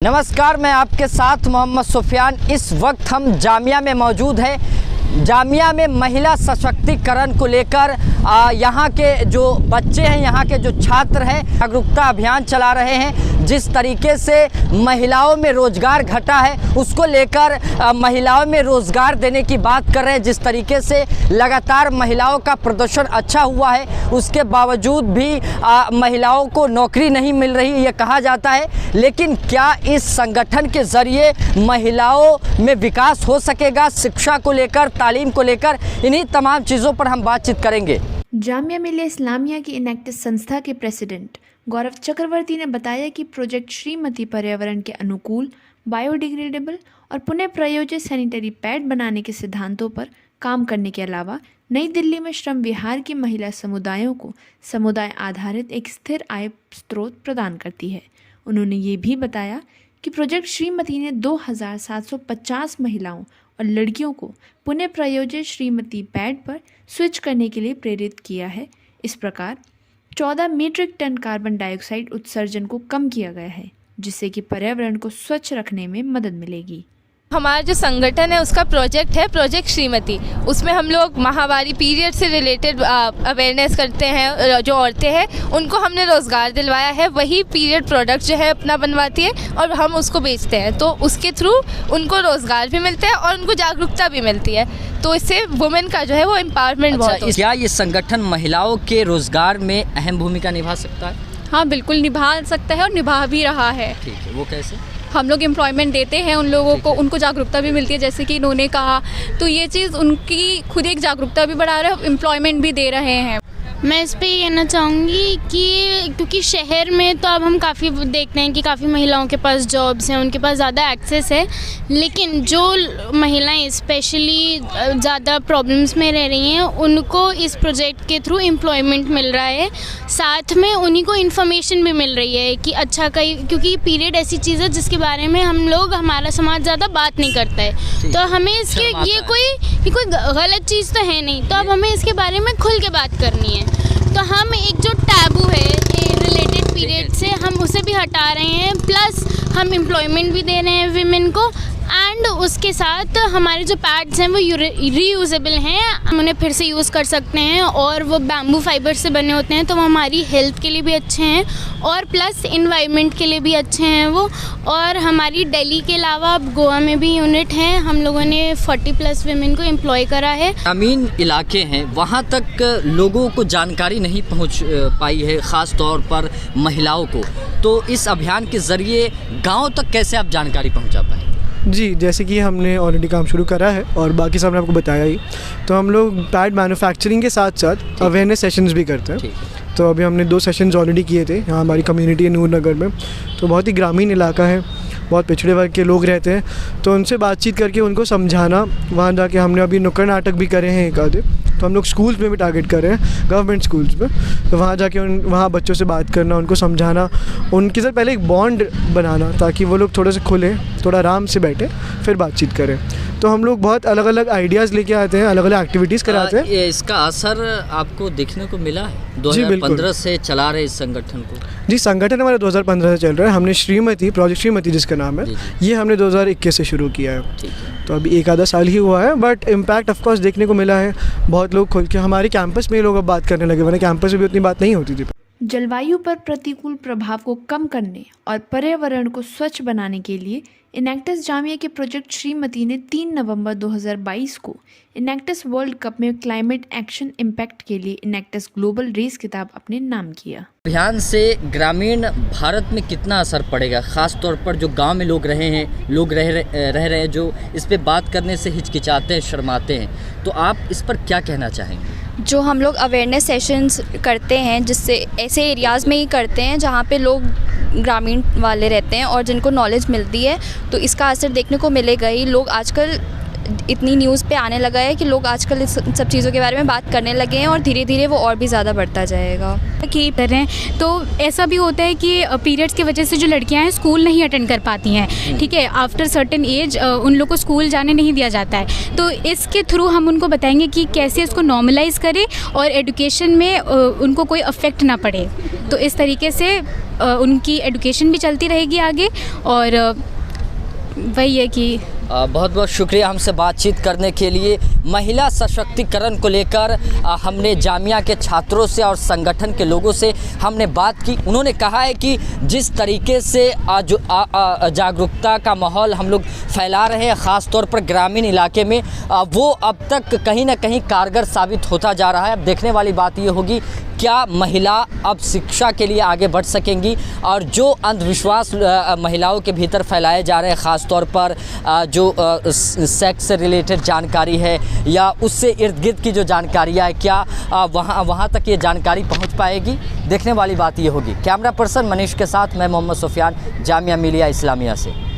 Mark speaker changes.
Speaker 1: नमस्कार, मैं आपके साथ मोहम्मद सुफियान। इस वक्त हम जामिया में मौजूद हैं। जामिया में महिला सशक्तिकरण को लेकर यहाँ के जो बच्चे हैं, यहाँ के जो छात्र हैं, जागरूकता अभियान चला रहे हैं। जिस तरीके से महिलाओं में रोज़गार घटा है उसको लेकर महिलाओं में रोज़गार देने की बात कर रहे हैं। जिस तरीके से लगातार महिलाओं का प्रदर्शन अच्छा हुआ है, उसके बावजूद भी महिलाओं को नौकरी नहीं मिल रही, ये कहा जाता है। लेकिन क्या इस संगठन के ज़रिए महिलाओं में विकास हो सकेगा? शिक्षा को लेकर, तालीम को लेकर, इन्हीं तमाम चीज़ों पर हम बातचीत करेंगे।
Speaker 2: जामिया मिल्लिया इस्लामिया की इनेक्टिस संस्था के प्रेसिडेंट गौरव चक्रवर्ती ने बताया कि प्रोजेक्ट श्रीमती पर्यावरण के अनुकूल, बायोडिग्रेडेबल और पुनः प्रयोज्य सैनिटरी पैड बनाने के सिद्धांतों पर काम करने के अलावा नई दिल्ली में श्रम विहार की महिला समुदायों को समुदाय आधारित एक स्थिर आय स्रोत प्रदान करती है। उन्होंने ये भी बताया कि प्रोजेक्ट श्रीमती ने 2750 महिलाओं और लड़कियों को पुनः प्रयोजित श्रीमती पैड पर स्विच करने के लिए प्रेरित किया है। इस प्रकार 14 मीट्रिक टन कार्बन डाइऑक्साइड उत्सर्जन को कम किया गया है, जिससे कि पर्यावरण को स्वच्छ रखने में मदद मिलेगी।
Speaker 3: हमारा जो संगठन है उसका प्रोजेक्ट है प्रोजेक्ट श्रीमती। उसमें हम लोग माहवारी पीरियड से रिलेटेड अवेयरनेस करते हैं। जो औरतें हैं उनको हमने रोज़गार दिलवाया है, वही पीरियड प्रोडक्ट जो है अपना बनवाती है और हम उसको बेचते हैं। तो उसके थ्रू उनको रोज़गार भी मिलता है और उनको जागरूकता भी मिलती है। तो इससे वुमेन का जो है वो एम्पावरमेंट बहुत होता है।
Speaker 1: क्या ये संगठन महिलाओं के रोज़गार में अहम भूमिका निभा सकता है?
Speaker 3: हाँ, बिल्कुल निभा सकता है और निभा भी रहा है।
Speaker 1: ठीक है, वो कैसे?
Speaker 3: हम लोग एम्प्लॉयमेंट देते हैं उन लोगों को, उनको जागरूकता भी मिलती है, जैसे कि इन्होंने कहा। तो ये चीज़ उनकी खुद एक जागरूकता भी बढ़ा रहे हैं, एम्प्लॉयमेंट भी दे रहे हैं।
Speaker 4: मैं इस पे कहना चाहूँगी कि क्योंकि शहर में तो अब हम काफ़ी देखते हैं कि काफ़ी महिलाओं के पास जॉब्स हैं, उनके पास ज़्यादा एक्सेस है, लेकिन जो महिलाएं स्पेशली ज़्यादा प्रॉब्लम्स में रह रही हैं उनको इस प्रोजेक्ट के थ्रू एम्प्लॉयमेंट मिल रहा है। साथ में उन्हीं को इन्फॉर्मेशन भी मिल रही है कि अच्छा क्योंकि पीरियड ऐसी चीज़ है जिसके बारे में हमारा समाज ज़्यादा बात नहीं करता है। तो हमें इसके ये कोई गलत चीज़ तो है नहीं, तो अब हमें इसके बारे में खुल के बात करनी है। तो हम एक जो टैबू है रिलेटेड पीरियड से हम उसे भी हटा रहे हैं, प्लस हम एम्प्लॉयमेंट भी दे रहे हैं विमेन को, एंड उसके साथ हमारे जो पैड्स हैं वो रीयूजेबल हैं, हम उन्हें फिर से यूज़ कर सकते हैं और वो बैम्बू फाइबर से बने होते हैं, तो वो हमारी हेल्थ के लिए भी अच्छे हैं और प्लस इन्वायरमेंट के लिए भी अच्छे हैं वो। और हमारी दिल्ली के अलावा अब गोवा में भी यूनिट हैं, हम लोगों ने 40+ विमेन को एम्प्लॉय करा है।
Speaker 1: ग्रामीण इलाके हैं, वहाँ तक लोगों को जानकारी नहीं पहुँच पाई है, ख़ास तौर पर महिलाओं को। तो इस अभियान के ज़रिए गाँव तक कैसे आप जानकारी पहुँचा पाए?
Speaker 5: जी, जैसे कि हमने ऑलरेडी काम शुरू करा है और बाकी सब ने आपको बताया ही, तो हम लोग पैड मैन्युफैक्चरिंग के साथ साथ अवेयरनेस सेशंस भी करते हैं। तो अभी हमने 2 सेशंस ऑलरेडी किए थे यहाँ हमारी कम्युनिटी है नूरनगर में। तो बहुत ही ग्रामीण इलाका है, बहुत पिछड़े वर्ग के लोग रहते हैं, तो उनसे बातचीत करके उनको समझाना। वहाँ जाके हमने अभी नुक्कड़ नाटक भी करे हैं एक आधे, तो हम लोग स्कूल्स में भी टारगेट कर रहे हैं, गवर्नमेंट स्कूल्स में। तो वहाँ जाके वहाँ बच्चों से बात करना, उनको समझाना, उनके साथ पहले एक बॉन्ड बनाना ताकि वो लोग थोड़े से खुले, थोड़ा आराम से बैठे, फिर बातचीत करें। तो हम लोग बहुत अलग अलग आइडियाज़ लेके आते हैं, अलग अलग एक्टिविटीज़ कराते हैं।
Speaker 1: इसका असर आपको देखने को मिला है? 2015 से चला रहे इस संगठन को? जी,
Speaker 5: संगठन हमारा 2015 से चल रहा है। हमने श्रीमती, प्रोजेक्ट श्रीमती जिसका नाम है, ये हमने 2021 से शुरू किया है। तो अभी 1 आधा साल ही हुआ है, बट इम्पैक्ट ऑफ कोर्स देखने को मिला है। बहुत लोग खुल के हमारे कैंपस में लोग अब बात करने लगे, वरना कैंपस में भी उतनी बात नहीं होती थी।
Speaker 2: जलवायु पर प्रतिकूल प्रभाव को कम करने और पर्यावरण को स्वच्छ बनाने के लिए इनेक्टिस जामिया के प्रोजेक्ट श्रीमती ने 3 नवंबर 2022 को इनेक्टिस वर्ल्ड कप में क्लाइमेट एक्शन इम्पैक्ट के लिए इनेक्टिस ग्लोबल रेस खिताब अपने नाम किया।
Speaker 1: अभियान से ग्रामीण भारत में कितना असर पड़ेगा, ख़ास तौर पर जो गांव में लोग रह रहे हैं, जो इस पे बात करने से हिचकिचाते हैं, शर्माते हैं, तो आप इस पर क्या कहना चाहेंगे?
Speaker 6: जो हम लोग अवेयरनेस सेशंस करते हैं, जिससे ऐसे एरियाज़ में ही करते हैं जहाँ पे लोग ग्रामीण वाले रहते हैं और जिनको नॉलेज मिलती है, तो इसका असर देखने को मिलेगा ही। लोग आजकल इतनी न्यूज़ पे आने लगा है कि लोग आजकल इस सब चीज़ों के बारे में बात करने लगे हैं और धीरे धीरे वो और भी ज़्यादा बढ़ता जाएगा।
Speaker 7: कि करें तो ऐसा भी होता है कि पीरियड्स की वजह से जो लड़कियां हैं स्कूल नहीं अटेंड कर पाती हैं, ठीक है, आफ्टर सर्टेन एज उन लोग को स्कूल जाने नहीं दिया जाता है। तो इसके थ्रू हम उनको बताएंगे कि कैसे इसको नॉर्मलाइज करें और एजुकेशन में उनको कोई अफेक्ट ना पड़े। तो इस तरीके से उनकी एजुकेशन भी चलती रहेगी आगे। और वही है कि
Speaker 1: बहुत बहुत शुक्रिया हमसे बातचीत करने के लिए। महिला सशक्तिकरण को लेकर हमने जामिया के छात्रों से और संगठन के लोगों से हमने बात की। उन्होंने कहा है कि जिस तरीके से जो जागरूकता का माहौल हम लोग फैला रहे हैं, ख़ास तौर पर ग्रामीण इलाके में, वो अब तक कहीं ना कहीं कारगर साबित होता जा रहा है। अब देखने वाली बात ये होगी क्या महिला अब शिक्षा के लिए आगे बढ़ सकेंगी, और जो अंधविश्वास महिलाओं के भीतर फैलाए जा रहे हैं, ख़ास तौर पर जो सेक्स से रिलेटेड जानकारी है या उससे इर्द गिर्द की जो जानकारियाँ है, क्या वहाँ तक ये जानकारी पहुँच पाएगी। देखने वाली बात ये होगी। कैमरा पर्सन मनीष के साथ मैं मोहम्मद सुफियान, जामिया मिलिया इस्लामिया से।